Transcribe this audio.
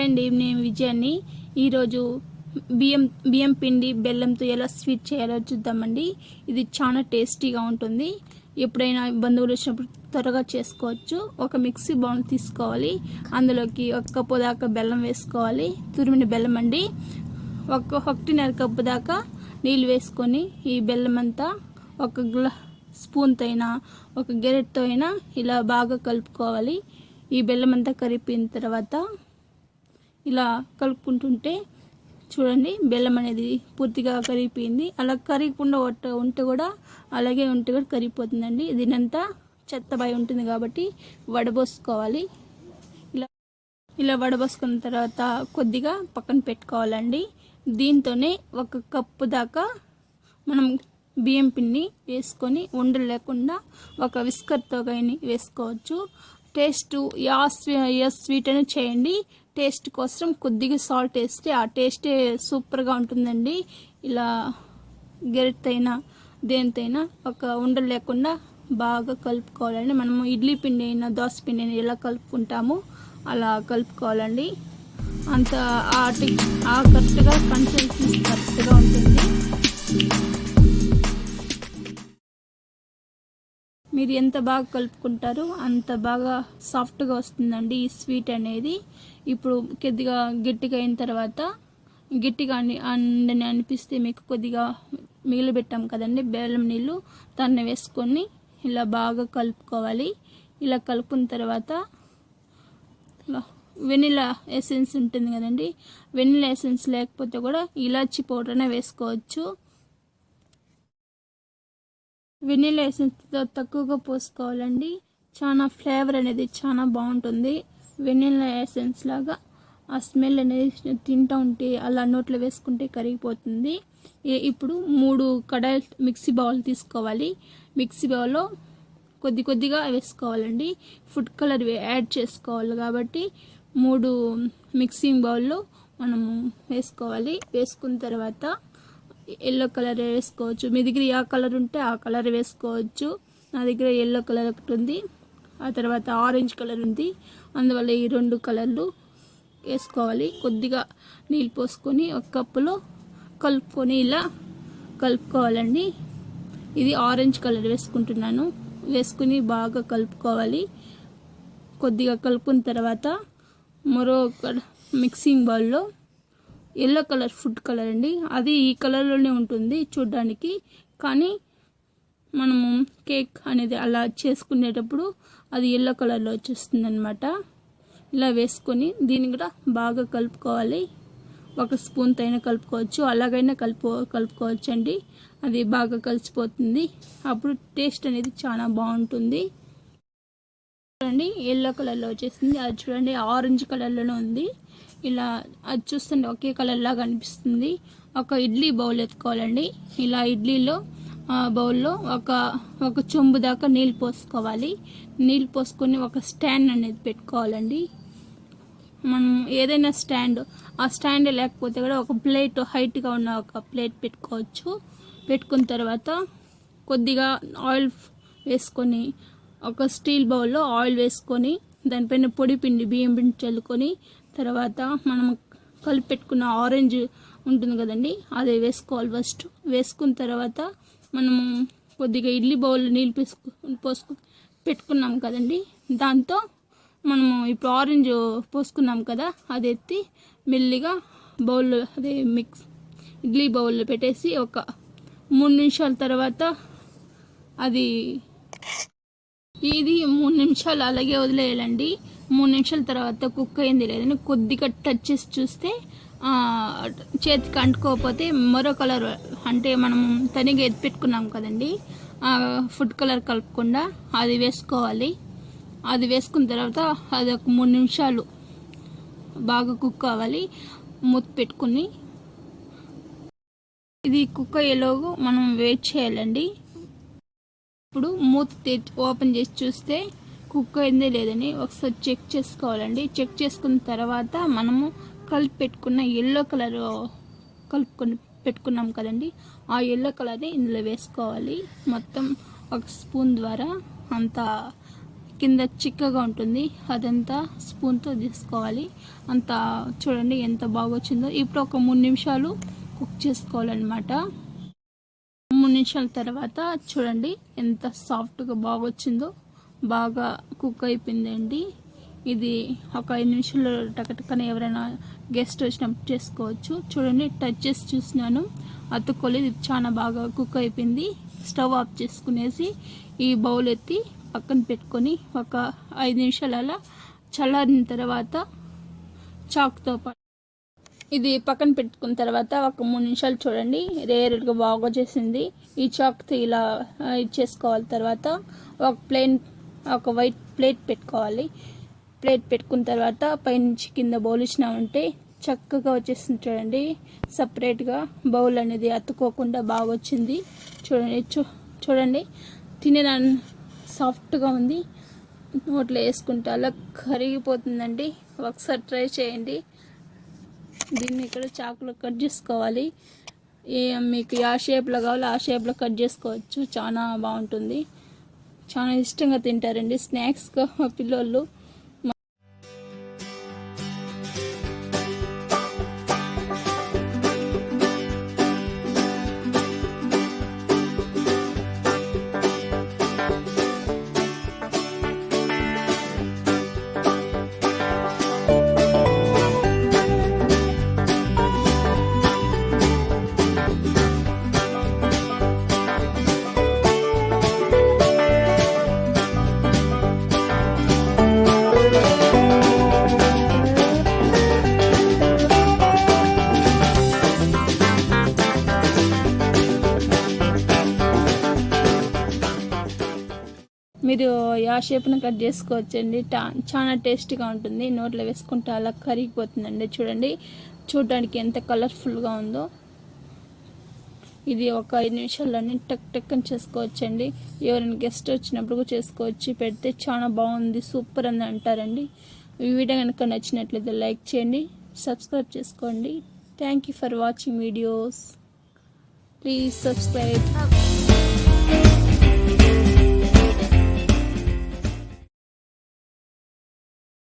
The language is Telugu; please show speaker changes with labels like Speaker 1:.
Speaker 1: హాయ్ అండి, నేను విజయాన్ని. ఈరోజు బియ్యం పిండి బెల్లంతో ఎలా స్వీట్ చేయాలో చూద్దామండి. ఇది చాలా టేస్టీగా ఉంటుంది. ఎప్పుడైనా బంధువులు వచ్చినప్పుడు త్వరగా చేసుకోవచ్చు. ఒక మిక్సీ బౌల్ తీసుకోవాలి. అందులోకి 1 కప్పు దాకా బెల్లం వేసుకోవాలి. తురిమిన బెల్లం అండి. 1.5 కప్పు దాకా నీళ్ళు వేసుకొని ఈ బెల్లం అంతా ఒక స్పూన్తో అయినా ఒక గెరెట్తో అయినా ఇలా బాగా కలుపుకోవాలి. ఈ బెల్లం అంతా కరిగిపోయిన తర్వాత ఇలా కలుపుకుంటుంటే చూడండి, బెల్లం అనేది పూర్తిగా కరిగిపోయింది. అలా కరిగకుండా ఉంటే కూడా కరిగిపోతుందండి. దీనంతా చెత్తబాయి ఉంటుంది కాబట్టి వడబోసుకోవాలి. ఇలా వడబోసుకున్న తర్వాత కొద్దిగా పక్కన పెట్టుకోవాలండి. దీంతోనే 1 కప్పు దాకా మనం బియ్యం పిండి వేసుకొని ఉండలు లేకుండా ఒక విస్కర్తో కానీ వేసుకోవచ్చు. టేస్ట్ స్వీట్ అని చేయండి. టేస్ట్ కోసం కొద్దిగా సాల్ట్ వేస్తే ఆ టేస్టే సూపర్గా ఉంటుందండి. ఇలా గెరిటైనా దేనితైనా ఒక ఉండలు లేకుండా బాగా కలుపుకోవాలండి. మనము ఇడ్లీ పిండి అయినా దోశ పిండి అయినా ఎలా కలుపుకుంటామో అలా కలుపుకోవాలండి. అంత కరెక్ట్గా కన్సిస్టెన్సీ కరెక్ట్గా ఉంటుంది. మీరు ఎంత బాగా కలుపుకుంటారో అంత బాగా సాఫ్ట్గా వస్తుందండి ఈ స్వీట్ అనేది. ఇప్పుడు కొద్దిగా గట్టిగా అయిన తర్వాత గట్టిగా అనిపిస్తే మీకు కొద్దిగా మిగిలిపెట్టాం కదండి బెల్లం నీళ్ళు, దాన్ని వేసుకొని ఇలా బాగా కలుపుకోవాలి. ఇలా కలుపుకున్న తర్వాత వెనిలా ఎసెన్స్ ఉంటుంది కదండి, వెనిలా ఎసెన్స్ లేకపోతే కూడా ఇలాచి పౌడర్నే వేసుకోవచ్చు. వెనిలా ఎసెన్స్ తక్కువగా పోసుకోవాలండి. చాలా ఫ్లేవర్ అనేది చాలా బాగుంటుంది. వెనిలా ఎసెన్స్ లాగా ఆ స్మెల్ అనేది తింటూ ఉంటే అలా నోట్లో వేసుకుంటే కరిగిపోతుంది. ఇప్పుడు 3 కడాయి మిక్సీ బౌల్ తీసుకోవాలి. మిక్సీ బౌల్లో కొద్దిగా వేసుకోవాలండి. ఫుడ్ కలర్ యాడ్ చేసుకోవాలి కాబట్టి 3 మిక్సింగ్ బౌల్లో మనము వేసుకోవాలి. వేసుకున్న తర్వాత ఎల్లో కలర్ వేసుకోవచ్చు. మీ దగ్గర ఏ కలర్ ఉంటే ఆ కలర్ వేసుకోవచ్చు. నా దగ్గర ఎల్లో కలర్ ఒకటి ఉంది, ఆ తర్వాత ఆరెంజ్ కలర్ ఉంది. అందువల్ల ఈ 2 కలర్లు వేసుకోవాలి. కొద్దిగా నీళ్ళు పోసుకొని 1 కప్పులో కలుపుకొని ఇలా కలుపుకోవాలండి. ఇది ఆరెంజ్ కలర్ వేసుకుంటున్నాను. వేసుకుని బాగా కలుపుకోవాలి. కొద్దిగా కలుపుకున్న తర్వాత మరో మిక్సింగ్ బౌల్లో ఎల్లో కలర్ ఫుడ్ కలర్ అండి, అది ఈ కలర్లోనే ఉంటుంది చూడడానికి. కానీ మనము కేక్ అనేది అలా చేసుకునేటప్పుడు అది ఎల్లో కలర్లో వచ్చేస్తుంది అనమాట. ఇలా వేసుకొని దీన్ని కూడా బాగా కలుపుకోవాలి. 1 స్పూన్తో అయినా కలుపుకోవచ్చు, అలాగైనా కలుపుకోవచ్చు అండి. అది బాగా కలిసిపోతుంది. అప్పుడు టేస్ట్ అనేది చాలా బాగుంటుంది. చూడండి, ఎల్లో కలర్లో వచ్చేసింది. అది చూడండి ఆరెంజ్ కలర్లోనే ఉంది. ఇలా అది చూస్తుంటే ఒకే కలర్ లాగా అనిపిస్తుంది. ఒక ఇడ్లీ బౌల్ ఎత్తుకోవాలండి. ఇలా ఇడ్లీలో బౌల్లో ఒక చెంబు దాకా నీళ్ళు పోసుకోవాలి. నీళ్ళు పోసుకొని ఒక స్టాండ్ అనేది పెట్టుకోవాలండి. మనం ఏదైనా ఆ స్టాండ్ లేకపోతే కూడా ఒక ప్లేట్ హైట్గా ఉన్న ఒక ప్లేట్ పెట్టుకోవచ్చు. పెట్టుకున్న తర్వాత కొద్దిగా ఆయిల్ వేసుకొని ఒక స్టీల్ బౌల్లో ఆయిల్ వేసుకొని దానిపైన బియ్యం పిండి చల్లుకొని తర్వాత మనం కలిపి పెట్టుకున్న ఆరెంజ్ ఉంటుంది కదండి, అది వేసుకోవాలి. ఫస్ట్ వేసుకున్న తర్వాత మనము కొద్దిగా ఇడ్లీ బౌల్లో నీళ్ళు పోసుకొని పెట్టుకున్నాం కదండి, దాంతో మనము ఇప్పుడు ఆరెంజ్ పోసుకున్నాం కదా, అది ఎత్తి మెల్లిగా బౌల్లో ఇడ్లీ బౌల్లో పెట్టేసి ఒక 3 నిమిషాల తర్వాత ఇది 3 నిమిషాలు అలాగే వదిలేయాలండి. 3 నిమిషాల తర్వాత కుక్ అయింది లేదని కొద్దిగా టచ్ చేసి చూస్తే చేతికి అంటుకోకపోతే మరో కలర్ అంటే మనం తనిగా ఎత్తి పెట్టుకున్నాం కదండి ఫుడ్ కలర్ కలపకుండా అది వేసుకోవాలి. అది వేసుకున్న తర్వాత అది ఒక 3 నిమిషాలు బాగా కుక్ అవ్వాలి. మూత పెట్టుకుని ఇది కుక్ అయ్యేలోగా మనం వెయిట్ చేయాలండి. ఇప్పుడు మూత ఓపెన్ చేసి చూస్తే కుక్ అయిందే లేదని ఒకసారి చెక్ చేసుకోవాలండి. చెక్ చేసుకున్న తర్వాత మనము కలిపి పెట్టుకున్న ఎల్లో కలర్ కలుపుకొని పెట్టుకున్నాం కదండి, ఆ ఎల్లో కలర్ని ఇందులో వేసుకోవాలి. మొత్తం 1 స్పూన్ ద్వారా అంతా కింద చిక్కగా ఉంటుంది, అదంతా స్పూన్తో తీసుకోవాలి. అంత చూడండి ఎంత బాగా వచ్చిందో. ఇప్పుడు ఒక 3 నిమిషాలు కుక్ చేసుకోవాలన్నమాట. 3 నిమిషాల తర్వాత చూడండి ఎంత సాఫ్ట్గా బాగా వచ్చిందో, బాగా కుక్ అయిపోయిందండి. ఇది ఒక 5 నిమిషాలు టకటకనే ఎవరైనా గెస్ట్ వచ్చినప్పుడు చేసుకోవచ్చు. చూడండి టచ్ చేసి చూసినాను, అతుక్కోలేదు. ఇది చాలా బాగా కుక్ అయిపోయింది. స్టవ్ ఆఫ్ చేసుకునేసి ఈ బౌల్ ఎత్తి పక్కన పెట్టుకొని ఒక 5 నిమిషాలు అలా చల్లారిన తర్వాత చాకుతో ఇది పక్కన పెట్టుకున్న తర్వాత ఒక 3 నిమిషాలు చూడండి రేరుగా బాగా చేసింది. ఈ చాకుతో ఇలా చేసుకోవాలి. తర్వాత ఒక వైట్ ప్లేట్ పెట్టుకోవాలి. ప్లేట్ పెట్టుకున్న తర్వాత పైనుంచి కింద బౌల్ ఇచ్చినామంటే చక్కగా వచ్చేసింది. చూడండి సపరేట్గా బౌల్ అనేది అతుక్కోకుండా బాగా వచ్చింది. చూడండి తినేదాన్ని సాఫ్ట్గా ఉంది. నోట్లో వేసుకుంటే అలా కరిగిపోతుందండి. ఒకసారి ట్రై చేయండి. దీన్ని ఇక్కడ చాకులో కట్ చేసుకోవాలి. మీకు ఆ షేప్లో కావాలో ఆ షేప్లో కట్ చేసుకోవచ్చు. చాలా బాగుంటుంది. చాలా ఇష్టంగా తింటారండి స్నాక్స్గా మా పిల్లోళ్ళు. మీరు ఆ షేప్ను కట్ చేసుకోవచ్చండి. చాలా టేస్టీగా ఉంటుంది. నోట్లో వేసుకుంటే అలా కరిగిపోతుందండి. చూడండి చూడడానికి ఎంత కలర్ఫుల్గా ఉందో. ఇది ఒక 5 నిమిషాల్లోనే టక్ అని చేసుకోవచ్చండి. ఎవరైనా గెస్ట్ వచ్చినప్పుడు చేసుకోవచ్చు. పెడితే చాలా బాగుంది, సూపర్ అని అంటారండి. ఈ వీడియో కనుక నచ్చినట్లయితే లైక్ చేయండి, సబ్స్క్రైబ్ చేసుకోండి. Thank you for watching videos. Please subscribe.